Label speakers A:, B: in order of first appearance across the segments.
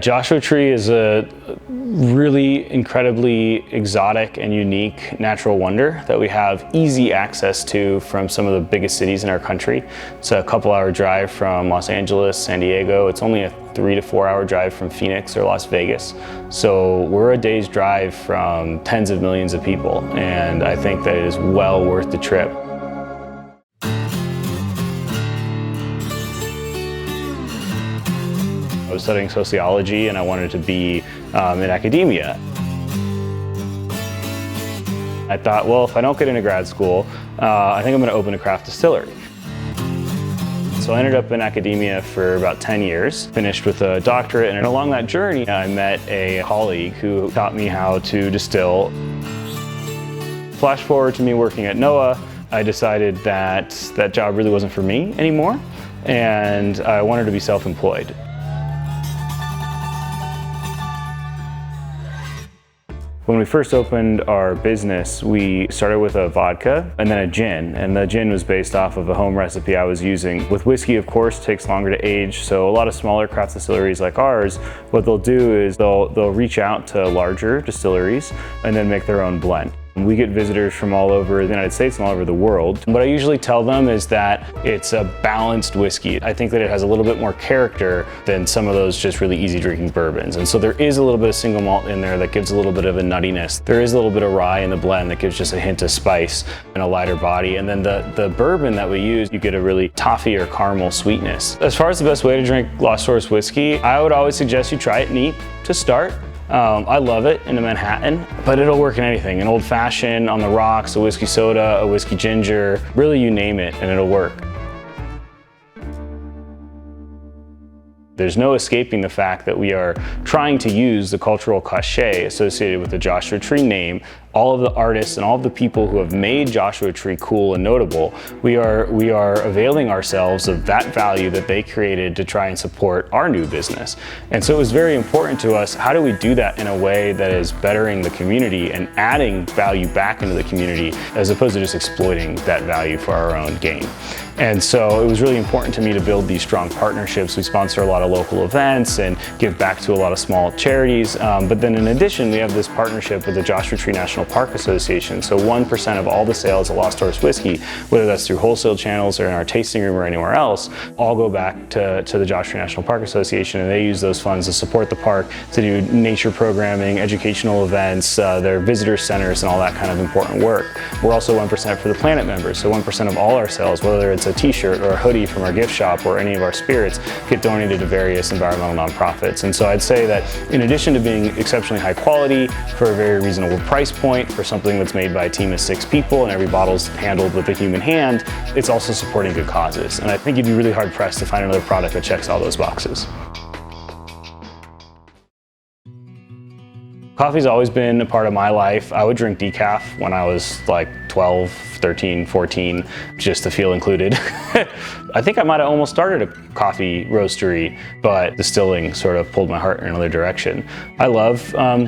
A: Joshua Tree is a really incredibly exotic and unique natural wonder that we have easy access to from some of the biggest cities in our country. It's a couple-hour drive from Los Angeles, San Diego. It's only a 3 to 4 hour drive from Phoenix or Las Vegas. So we're a day's drive from tens of millions of people, and I think that it is well worth the trip. I was studying sociology and I wanted to be in academia. I thought, well, if I don't get into grad school, I think I'm going to open a craft distillery. So I ended up in academia for about 10 years, finished with a doctorate, and along that journey I met a colleague who taught me how to distill. Flash forward to me working at NOAA, I decided that that job really wasn't for me anymore, and I wanted to be self-employed. When we first opened our business, we started with a vodka and then a gin, and the gin was based off of a home recipe I was using. With whiskey, of course, it takes longer to age, so a lot of smaller craft distilleries like ours, what they'll do is they'll reach out to larger distilleries and then make their own blend. We get visitors from all over the United States and all over the world. What I usually tell them is that it's a balanced whiskey. I think that it has a little bit more character than some of those just really easy drinking bourbons. And so there is a little bit of single malt in there that gives a little bit of a nuttiness. There is a little bit of rye in the blend that gives just a hint of spice and a lighter body. And then the bourbon that we use, you get a really toffee or caramel sweetness. As far as the best way to drink Lost Source whiskey, I would always suggest you try it neat to start. I love it in a Manhattan, but it'll work in anything. An old fashioned, on the rocks, a whiskey soda, a whiskey ginger, really you name it and it'll work. There's no escaping the fact that we are trying to use the cultural cachet associated with the Joshua Tree name. All of the artists and all of the people who have made Joshua Tree cool and notable, we are availing ourselves of that value that they created to try and support our new business. And so it was very important to us, how do we do that in a way that is bettering the community and adding value back into the community as opposed to just exploiting that value for our own gain. And so it was really important to me to build these strong partnerships. We sponsor a lot of local events and give back to a lot of small charities. But then in addition, we have this partnership with the Joshua Tree National Park Association. So 1% of all the sales of Lost Source whiskey, whether that's through wholesale channels or in our tasting room or anywhere else, all go back to the Joshua Tree National Park Association, and they use those funds to support the park, to do nature programming, educational events, their visitor centers, and all that kind of important work. We're also 1% for the Planet members, so 1% of all our sales, whether it's a t-shirt or a hoodie from our gift shop or any of our spirits, get donated to various environmental nonprofits. And so I'd say that in addition to being exceptionally high quality for a very reasonable price point for something that's made by a team of 6 people and every bottle's handled with a human hand, it's also supporting good causes. And I think you'd be really hard pressed to find another product that checks all those boxes. Coffee's always been a part of my life. I would drink decaf when I was like 12, 13, 14, just to feel included. I think I might have almost started a coffee roastery, but distilling sort of pulled my heart in another direction. I love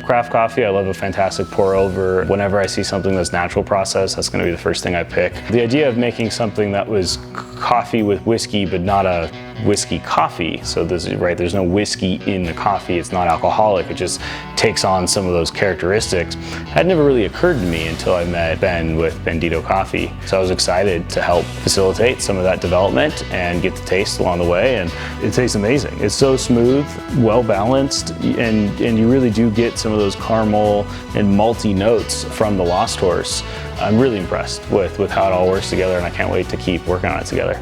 A: craft coffee. I love a fantastic pour over. Whenever I see something that's natural processed, that's going to be the first thing I pick. The idea of making something that was coffee with whiskey, but not a whiskey coffee. So there's no whiskey in the coffee. It's not alcoholic. It just takes on some of those characteristics. Had never really occurred to me until I met Ben with Bandito Coffee. So I was excited to help facilitate some of that development and get the taste along the way, and it tastes amazing. It's so smooth, well balanced, and you really do get some of those caramel and malty notes from the Lost Horse. I'm really impressed with how it all works together, and I can't wait to keep working on it together.